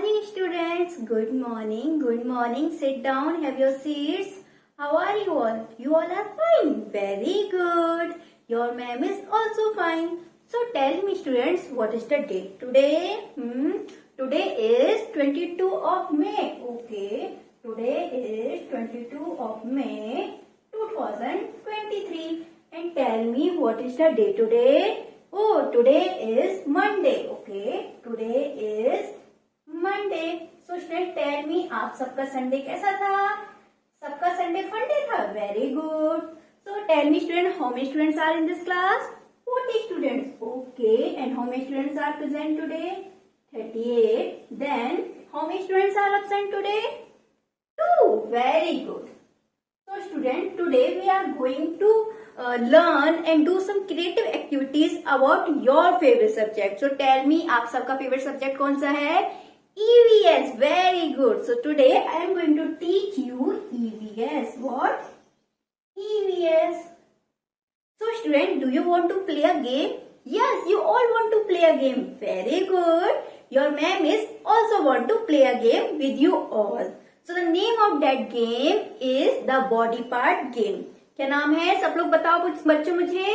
morning, students. Good morning. Good morning. Sit down. Have your seats. How are you all? You all are fine. Very good. Your ma'am is also fine. So tell me, students, what is the date today? Today is 22 of May. Okay. Today is 22 of May 2023. And tell me what is the day today? Oh, today is Monday. Okay. Today is Monday. So student tell me, आप सबका Sunday कैसा था? सबका Sunday funday था. Very good. So tell me student, how many students are in this class? 40 students. Okay. And how many students are present today? 38. Then how many students are absent today? 2. Very good. So student, today we are going to learn and do some creative activities about your favorite subject. So tell me, आप सबका favorite subject कौन सा है? EVS. Very good. So today I am going to teach you EVS. What? EVS. So student, do you want to play a game? Yes, you all want to play a game. Very good. Your ma'am is also want to play a game with you all. So the name of that game is the body part game. क्या नाम है? सब लोग बताओ बच्चों मुझे.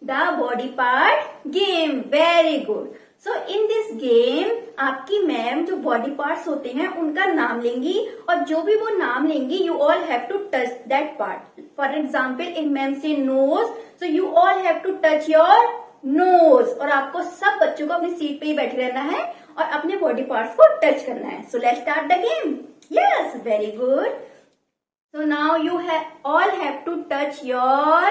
The body part game. Very good. So in this game आपकी ma'am जो बॉडी पार्ट्स होते हैं उनका नाम लेंगी और जो भी वो नाम लेंगी you all have to touch that part. For example, if ma'am से nose, so you all have to touch your nose. और आपको सब बच्चों को अपनी सीट पे ही बैठे रहना है और अपने बॉडी पार्ट्स को टच करना है. So let's start the game. Yes, very good. So now you all have to touch your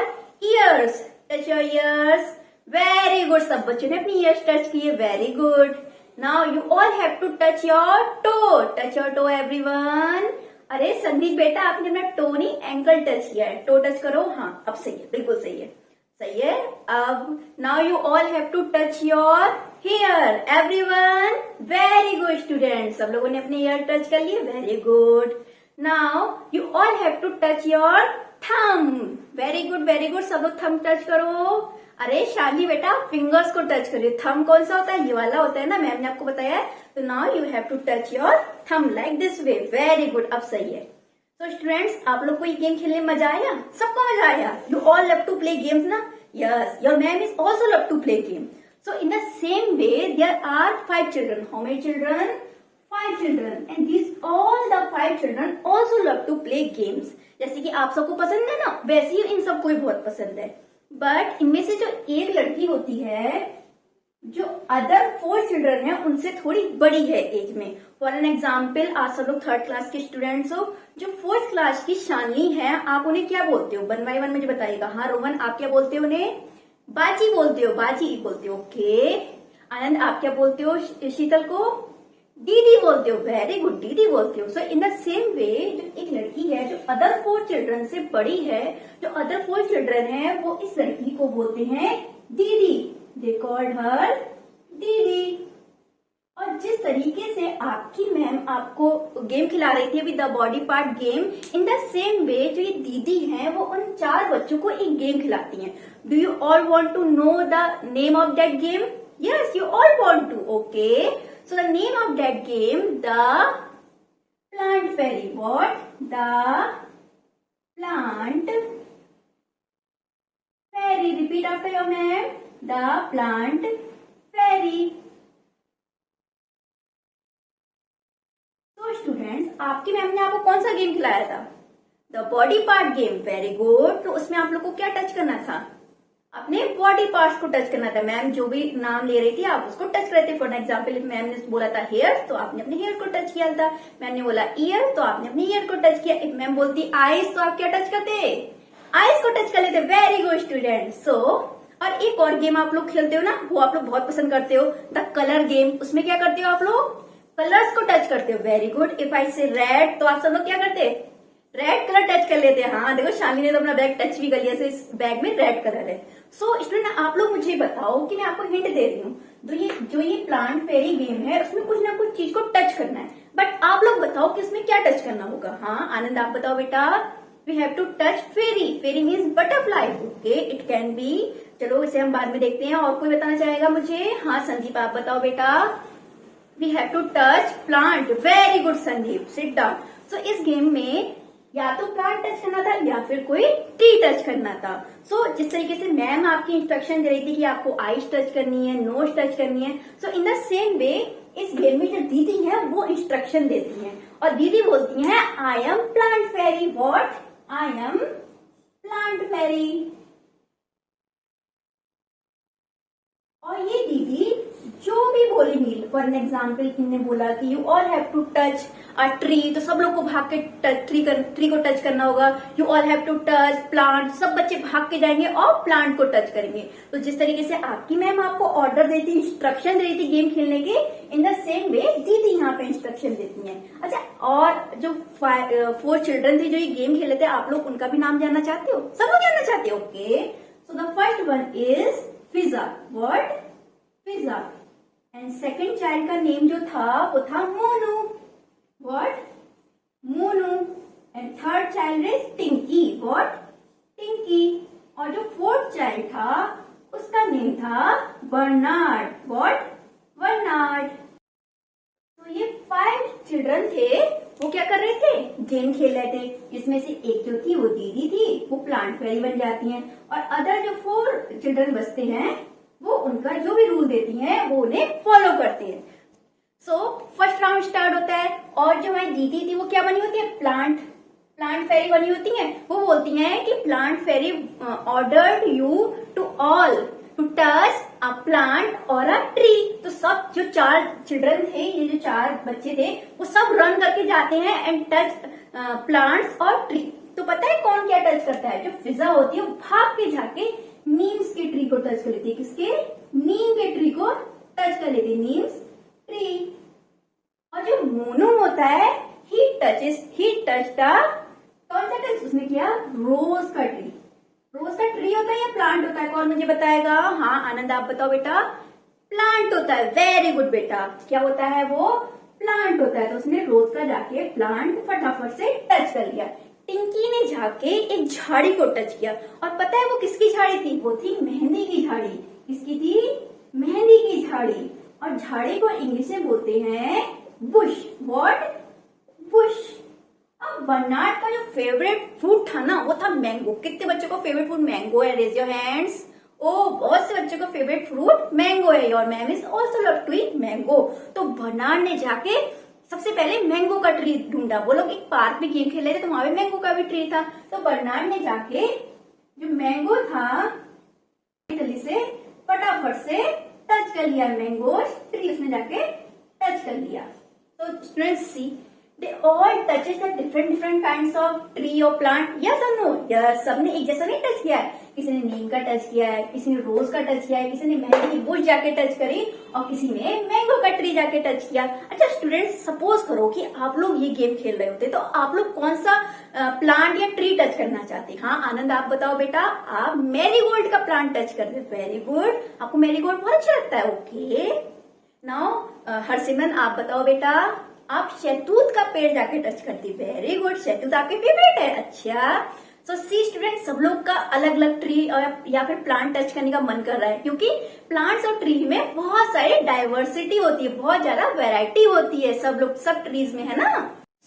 ears. Touch your ears. Very good. सब बच्चों ने अपनी ears touch किए. Very good. Now you all have to touch your toe. Touch your toe, everyone. अरे संदीप बेटा, आपने अपना to नहीं एंकल टच किया है. टो टच करो. हाँ, अब सही है, बिल्कुल सही है. सही है. अब now you all have to touch your hair. Everyone. Very good students. सब लोगों ने अपने hair touch कर लिए. Very good. Now you all have to touch your thumb. Very good. Very good. सब लोग thumb touch करो. अरे शाली बेटा, फिंगर्स को टच करिए. थम कौन सा होता है? ये वाला होता है ना, मैम ने आपको बताया है. तो now you have to touch your thumb like this way. Very good. अब सही है. तो स्टूडेंट्स, आप लोग को ये गेम खेलने में मजा आया? सबको मजा आया? You all love to play games ना? Yes, your ma'am is also love to play game. So in the same way there are 5 children. How many children? 5 children. And this all the 5 children also love to play games. जैसे कि आप सबको पसंद है ना, वैसे ही इन सबको भी बहुत पसंद है. बट इनमें से जो एक लड़की होती है जो अदर 4 चिल्ड्रन है उनसे थोड़ी बड़ी है एज में. फॉर एन एग्जाम्पल, आप सब लोग 3rd क्लास के स्टूडेंट्स हो. जो 4th क्लास की शालिनी है, आप उन्हें क्या बोलते हो? 1 by 1 मुझे बताइएगा. हाँ रोहन, आप क्या बोलते हो उन्हें? बाजी बोलते हो. बाजी बोलते हो. ओके. आनंद, आप क्या बोलते हो शीतल को? दीदी बोलते हो. वेरी गुड, दीदी बोलते हो. सो इन द सेम वे जो एक लड़की है जो अदर 4 चिल्ड्रन से बड़ी है, जो अदर 4 चिल्ड्रन है, वो इस लड़की को बोलते हैं दीदी. दे कॉल्ड हर दीदी. और जिस तरीके से आपकी मैम आपको गेम खिला रही थी अभी, the body part game, in the same वे जो ये दीदी हैं वो उन 4 बच्चों को एक गेम खिलाती हैं. Do you all want to know the name of that game? Yes, you all want to. Okay. So the name of that game, the plant fairy. What? The plant fairy. Repeat after your name. The plant fairy. So students, आपकी ma'am ने आपको कौन सा game खिलाया था? The body part game. Very good. तो उसमें आप लोग को क्या टच करना था? अपने बॉडी पार्ट्स को टच करना था. मैम जो भी नाम ले रही थी आप उसको टच कर रहे थे. फॉर एग्जाम्पल, मैम ने बोला था हेयर, तो आपने अपने हेयर को टच किया था. मैम ने बोला ईयर, तो आपने अपने ईयर को टच किया. इफ मैम बोलती आईज, तो आप क्या टच करते? आईज को टच कर लेते. Very good student. सो और एक और गेम आप लोग खेलते हो ना, वो आप लोग बहुत पसंद करते हो, द कलर गेम. उसमें क्या करते हो आप लोग? कलर्स को टच करते हो. Very good. इफ आई से रेड, तो आप सब लोग क्या करते? रेड कलर टच कर लेते हैं. हाँ देखो, शालिनी ने तो अपना बैग टच भी कर लिया. इस बैग में रेड कलर है. सो स्टूडेंट, आप लोग मुझे बताओ कि मैं आपको हिंट दे रही हूँ. जो ये प्लांट फेरी गेम है, उसमें कुछ ना कुछ चीज को टच करना है. बट आप लोग बताओ कि इसमें क्या टच करना होगा. हाँ आनंद, आप बताओ बेटा. We have to touch fairy. Fairy means butterfly. Okay, it can be. चलो इसे हम बाद में देखते हैं. और कोई बताना चाहेगा मुझे? हाँ संदीप, आप बताओ बेटा. We have to touch plant. Very good Sandeep, sit down. So इस गेम में या तो प्लांट टच करना था या फिर कोई ट्री टच करना था। सो जिस तरीके से मैम आपकी इंस्ट्रक्शन दे रही थी कि आपको आईज टच करनी है, नोज टच करनी है, सो इन द सेम वे इस गेम में जो दीदी है वो इंस्ट्रक्शन देती हैं और दीदी बोलती हैं I am plant fairy. What? I am plant fairy. और ये दीदी जो भी बोलेंगी, फॉर एन एग्जाम्पल इन्होंने बोला कि you all have to touch a tree, तो सब लोग को भाग के ट्री को टच करना होगा। You all have to touch plant, सब बच्चे भाग के जाएंगे और प्लांट को टच करेंगे। तो जिस तरीके से आपकी मैम आपको ऑर्डर देती, इंस्ट्रक्शन दे रही थी गेम खेलने के, इन द सेम वे दीदी यहाँ पे इंस्ट्रक्शन देती हैं। अच्छा, और जो 4 चिल्ड्रन थे जो ये गेम खेले थे, आप लोग उनका भी नाम जानना चाहते हो? सब लोग जानना चाहते हो? Okay, so the first one is Fiza. What? Fiza. And second child का नेम जो था वो था Monu. What? Monu. And third child is Tinky. What? टिंकी। और जो फोर्थ चाइल्ड था उसका नेम था बर्नार्ड। व्हाट? बर्नार्ड। तो ये 5 चिल्ड्रन थे, वो क्या कर रहे थे? गेम खेल रहे थे। इसमें से एक जो थी वो दीदी थी, वो प्लांट फेरी बन जाती हैं, और अदर जो 4 चिल्ड्रन बचते हैं वो उनका जो भी रूल देती हैं वो उन्हें फॉलो करते हैं। सो फर्स्ट राउंड स्टार्ट होता है, और जो हमारी दीदी थी वो क्या बनी होती है? प्लांट फेरी बनी होती हैं। वो बोलती हैं कि plant fairy ordered you to all to touch a plant और अ ट्री। तो सब जो 4 चिल्ड्रन थे, ये जो 4 बच्चे थे, वो सब रन करके जाते हैं एंड टच प्लांट्स और ट्री। तो पता है कौन क्या टच करता है? जो फिजा होती है वो भाग के जाके नीम्स के ट्री को टच कर लेती है। किसके? नीम के ट्री को टच कर लेती है, नीम्स ट्री। और जो मोनू होता है, ही टच द, कौन सा टच उसने किया? रोज का ट्री। रोज का ट्री होता है या प्लांट होता है? कौन मुझे बताएगा? हाँ आनंद, आप बताओ बेटा। प्लांट होता है। वेरी गुड बेटा, क्या होता है वो? प्लांट होता है। तो उसने रोज का जाके प्लांट फटाफट से टच कर लिया। टिंकी ने जाके एक झाड़ी को टच किया, और पता है वो किसकी झाड़ी थी? वो थी मेहंदी की झाड़ी। किसकी थी? मेहंदी की झाड़ी। और झाड़ी को इंग्लिश में बोलते हैं बुश। व्हाट? बुश। अब बर्नार्ड का जो फेवरेट फ्रूट था ना, वो था मैंगो। कितने बच्चों को फेवरेट फ्रूट मैंगो है? Raise your hands. ओ, बहुत से बच्चों को फेवरेट फ्रूट मैंगो है। Your ma'am is also love to eat mango. तो बर्नार्ड ने जाके सबसे पहले मैंगो का ट्री ढूंढा। वो लोग एक पार्क में गेम खेल रहे थे, तो वहां पे मैंगो का भी ट्री था। तो बर्नार्ड ने जाके जो मैंगो था जल्दी से फटाफट से टच कर लिया। मैंगो ट्री उसने जाके टच कर लिया। तो students see, they all touches the different kinds of tree or plant. Yes or no? Yes, सबने एक जैसा नहीं टच किया है। किसी ने नीम का टच किया है, किसी ने रोज का टच किया है, किसी ने मेहंदी की बुश जाके टच करी, और किसी ने मैंगो का ट्री जाके टच किया। अच्छा स्टूडेंट्स, सपोज करो कि आप लोग ये गेम खेल रहे होते, तो आप लोग कौन सा प्लांट या ट्री टच करना चाहते? हाँ आनंद, आप बताओ बेटा। आप मैरीगोल्ड का प्लांट टच करते। वेरी गुड, आपको मैरीगोल्ड बहुत अच्छा लगता है। ओके, नाउ हरसिमरन आप बताओ बेटा। आप शहतूत का पेड़ जाके टच करती। वेरी गुड, शहतूत आपके फेवरेट है। अच्छा, सो सी स्टूडेंट, सब लोग का अलग अलग ट्री या फिर प्लांट टच करने का मन कर रहा है, क्योंकि प्लांट्स और ट्री में बहुत सारी डाइवर्सिटी होती है, बहुत ज्यादा वैरायटी होती है सब ट्रीज में, है ना।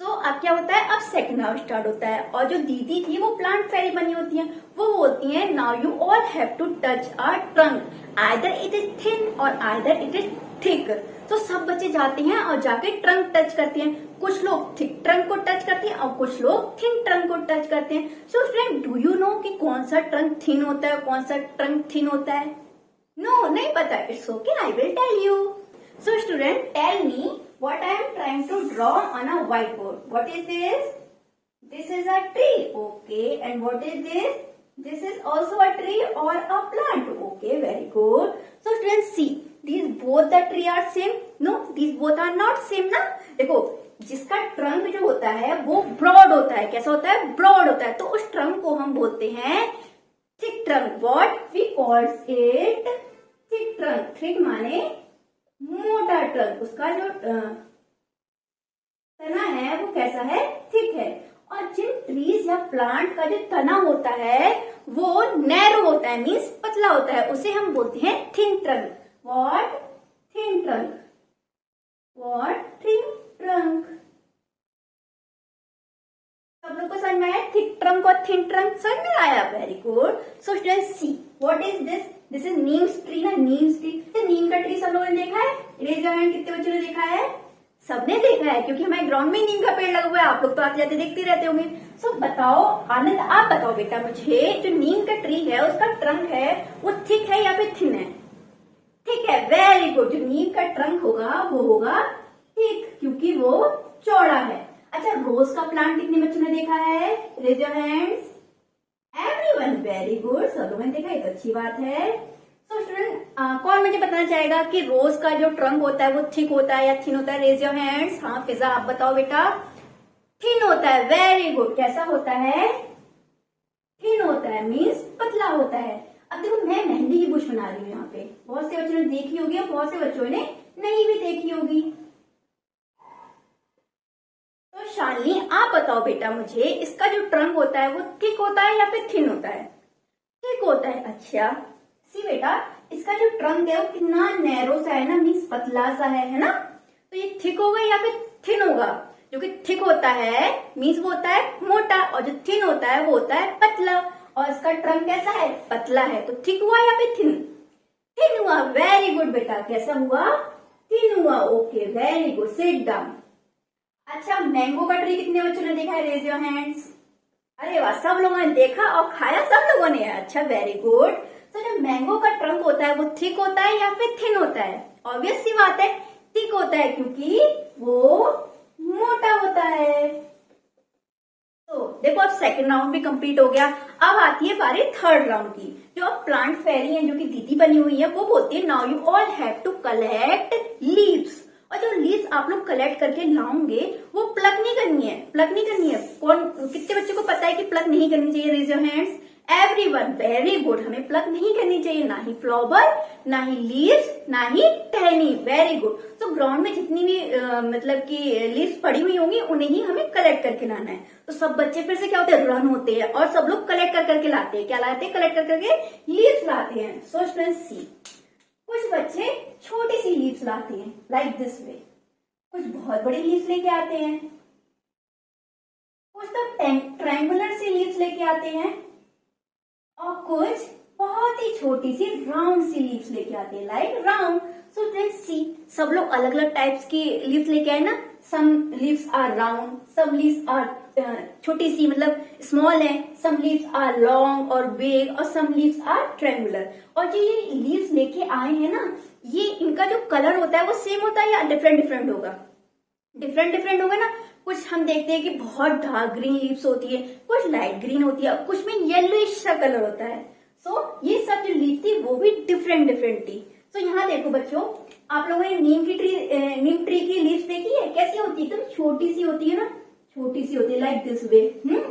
सो अब क्या होता है? अब सेकंड राउंड स्टार्ट होता है, और जो दीदी थी वो प्लांट फेरी बनी होती है। वो बोलती है now you all have to touch a trunk, either it is thin और आइदर इट इज थिक। तो सब बच्चे जाते हैं और जाके ट्रंक टच करते हैं। कुछ लोग थिक ट्रंक को टच करते हैं और कुछ लोग थिन ट्रंक को टच करते हैं। सो स्टूडेंट, डू यू नो कि कौन सा ट्रंक थिन होता है, कौन सा ट्रंक थिन होता है? नो, नहीं पता। It's okay, I will tell you. So student, tell me what I am trying to draw on a whiteboard. What is this? This is a tree. Okay. And what is this? This is also a tree or a plant. Okay, very good. So students, see, these both the tree are same. No, these both are not same ना। देखो, जिसका trunk जो होता है वो broad होता है। कैसा होता है? ब्रॉड होता है। तो उस ट्रंक को हम बोलते हैं thick trunk. What we call it thick trunk. Thick माने मोटा ट्रंक। उसका जो तना है वो कैसा है? थिक है। और जिन ट्रीज या प्लांट का जो तना होता है वो नैरो होता है, मीन्स पतला होता है, उसे हम बोलते हैं thin trunk. What? Thin trunk. What? Thick trunk. सब लोग को समझ में आया? थिक ट्रंक और थिन ट्रंक समझ में आया? Very good. So students see what is this? This is Neem tree ना, नीम ट्री। नीम का ट्री सब लोगों ने देखा है? रेज योर हैंड, कितने बच्चों ने देखा है? सबने देखा है, क्योंकि हमारे ग्राउंड में नीम का पेड़ लगा हुआ है। आप लोग तो आते जाते देखते रहते होंगे। सो बताओ आनंद, आप बताओ बेटा मुझे, जो नीम का ट्री है उसका ट्रंक है वो थिक है या फिर थिन है? थिक है। Very good. जो नीम का ट्रंक होगा वो होगा थिक, क्योंकि वो चौड़ा है। अच्छा, रोज का प्लांट कितने बच्चों ने देखा है? Raise your hands. Everyone, very good. सब लोगों ने देखा, ये तो अच्छी बात है। सो स्टूडेंट, कौन मुझे बताना चाहेगा कि रोज का जो ट्रंक होता है वो थिक होता है या थिन होता है? Raise your hands. हाँ फिजा, आप बताओ बेटा। थिन होता है। Very good. कैसा होता है? थिन होता है, मीन्स पतला होता है। अब देखो, मैं मेहंदी की बुश बना रही हूँ यहाँ पे। बहुत से बच्चों ने देखी होगी और बहुत से बच्चों ने नहीं भी देखी होगी। तो शालिनी, आप बताओ बेटा मुझे, इसका जो ट्रंक होता है वो थिक होता है या फिर थिन होता है? थिक होता है। अच्छा सी बेटा, इसका जो ट्रंक है वो कितना नैरो सा है ना, मीन्स पतला सा है ना? तो ये थिक होगा या फिर थिन होगा? जो कि थिक होता है मीन्स वो होता है मोटा, और जो थिन होता है वो होता है पतला। और इसका ट्रंक कैसा है? पतला है। तो थिक हुआ या फिर थिन? थिन हुआ। वेरी गुड बेटा। कैसा हुआ? थिन हुआ। Okay, very good. Sit down. अच्छा, मैंगो का ट्री कितने बच्चों ने देखा है? Raise your hands. अरे वाह, सब लोगों ने देखा और खाया सब लोगों ने। अच्छा, वेरी गुड। तो जो मैंगो का ट्रंक होता है वो थिक होता है या फिर थिन होता है? ऑब्वियस सी बात है, थिक होता है, क्योंकि वो मोटा होता है। तो देखो, अब सेकंड राउंड भी कंप्लीट हो गया। अब आती है बारी थर्ड राउंड की। जो अब प्लांट फेरी है, जो कि दीदी बनी हुई है, वो बोलती है now you all have to collect leaves. और जो लीव्स आप लोग कलेक्ट करके लाओगे वो प्लक नहीं करनी है। प्लक नहीं करनी है। कौन, कितने बच्चों को पता है कि प्लक नहीं करनी चाहिए? Raise your hands. Everyone, very good. हमें प्लक नहीं करनी चाहिए, ना ही फ्लावर, ना ही लीव्स, ना ही टहनी। Very good. तो ग्राउंड में जितनी भी मतलब कि लीव्स पड़ी हुई होंगी उन्हें ही हमें कलेक्ट करके लाना है। तो सब बच्चे फिर से क्या होते हैं? रन होते हैं और सब लोग कलेक्ट कर करके लाते हैं। क्या लाते हैं? कलेक्ट कर करके लीव्स लाते हैं। सो स्टूडेंट्स सी, कुछ बच्चे छोटी सी लीव्स लाते हैं लाइक दिस वे, कुछ बहुत बड़ी लीव्स लेके आते हैं, कुछ तो ट्रायंगुलर सी लीव्स लेके आते हैं, और कुछ बहुत ही छोटी सी राउंड सी लीव्स लेके आते हैं like round. So let's see, सब लोग अलग अलग टाइप्स की लीव्स लेके आए ना। Some leaves are round, some leaves are छोटी सी मतलब स्मॉल है, सम लीव्स आर लॉन्ग और बिग, और सम लीव्स आर ट्रायंगुलर। और जो ये लीव्स लेके आए हैं ना, ये इनका जो कलर होता है वो सेम होता है या डिफरेंट डिफरेंट होगा? डिफरेंट डिफरेंट होगा ना। कुछ हम देखते हैं कि बहुत डार्क ग्रीन लीव्स होती है, कुछ लाइट ग्रीन होती है, कुछ में येलोइश सा कलर होता है। सो ये सब जो लीव थी वो भी डिफरेंट डिफरेंट थी। सो यहाँ देखो बच्चों, आप लोगों ने नीम ट्री की लीव्स देखी है? कैसी होती है? एकदम छोटी सी होती है ना, छोटी सी होती है लाइक दिस वे।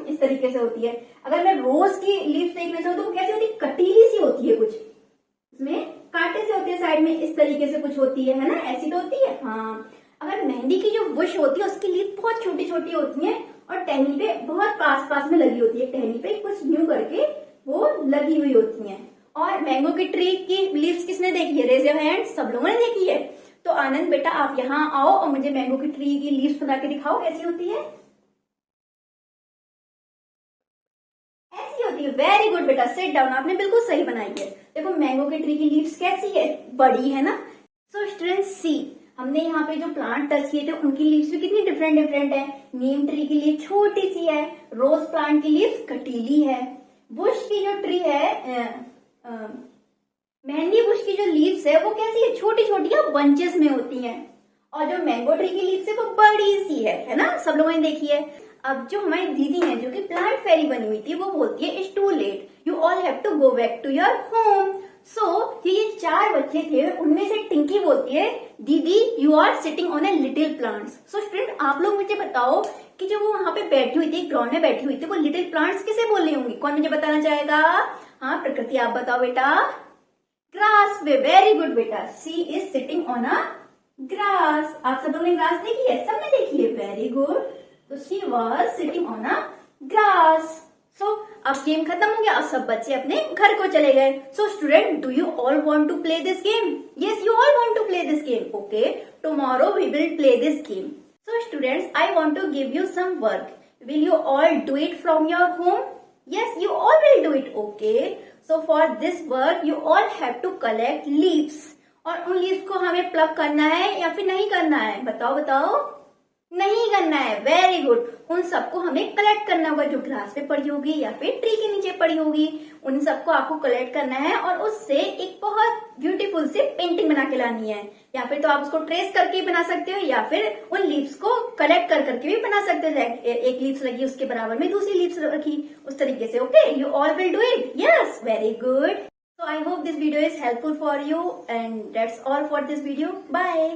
इस तरीके से होती है। अगर मैं रोज की लीव्स देखना चाहूँ तो वो कैसी होती है? कटीली सी होती है, कुछ उसमें कांटे से होते हैं साइड में, इस तरीके से कुछ होती है ना, ऐसी तो होती है। हाँ, अगर मेहंदी की जो बुश होती है उसकी लीफ बहुत छोटी छोटी होती है और टहनी पे बहुत पास पास में लगी होती है। टहनी पे कुछ न्यू करके वो लगी हुई होती है। और मैंगो की ट्री की लीव्स किसने देखी है? Raise your hand. सब लोगों ने देखी है। तो आनंद बेटा, आप यहाँ आओ और मुझे मैंगो की ट्री की लीव्स बना के दिखाओ, कैसी होती है? ऐसी होती है। वेरी गुड बेटा, सिट डाउन। आपने बिल्कुल सही बनाई है। देखो, मैंगो की ट्री की लीव्स कैसी है? बड़ी है ना। सो स्टूडेंट्स सी, हमने यहाँ पे जो प्लांट टच किए थे उनकी लीव्स भी कितनी डिफरेंट डिफरेंट है। नीम ट्री की लीव छोटी सी है, रोज प्लांट की लीव कटीली है, बुश की जो ट्री है मेहंदी बुश की जो लीव्स है वो कैसी है? छोटी छोटी है, बंचेस में होती हैं। और जो मैंगो ट्री की लीव्स है वो बड़ी सी है ना, सब लोगों ने देखी है। अब जो हमारी दीदी है जो कि प्लांट फेरी बनी हुई थी, वो बोलती है it's too late, you all have to go back to your home. So ये 4 बच्चे थे, उनमें से टिंकी बोलती है दीदी you are sitting on a little plants. So student, आप लोग मुझे बताओ कि जो वो वहां पे बैठी हुई थी, ग्राउंड में बैठी हुई थी, वो लिटिल प्लांट्स किसे बोल रही होंगी? कौन मुझे बताना चाहेगा? हाँ प्रकृति, आप बताओ बेटा। ग्रास पे। वेरी गुड बेटा, she is sitting on a grass. आप सब लोगों ने ग्रास देखी है? सबने देखी है। Very good. तो she was sitting on a grass. So अब गेम खत्म हो गया और सब बच्चे अपने घर को चले गए. So student, do you all want to play this game? Yes, you all want to play this game. Okay, tomorrow we will play this game. So students, I want to give you some work. Will you all do it from your home? Yes, you all will do it. Okay. So for this work, you all have to collect leaves. और उन leaves को हमें plug करना है या फिर नहीं करना है? बताओ बताओ. नहीं करना है. Very good. उन सबको हमें कलेक्ट करना होगा जो ग्रास पे पड़ी होगी या फिर ट्री के नीचे पड़ी होगी. उन सबको आपको कलेक्ट करना है और उससे एक बहुत ब्यूटीफुल से पेंटिंग बना के लानी है. या फिर तो आप उसको ट्रेस करके बना सकते हो या फिर उन लीव्स को कलेक्ट कर करके भी बना सकते हो. एक लीव्स लगी उसके बराबर में दूसरी लीव्स रखी, उस तरीके से. Okay, you all will do it. Yes, very good. So I hope this video is helpful for you, and that's all for this video. Bye.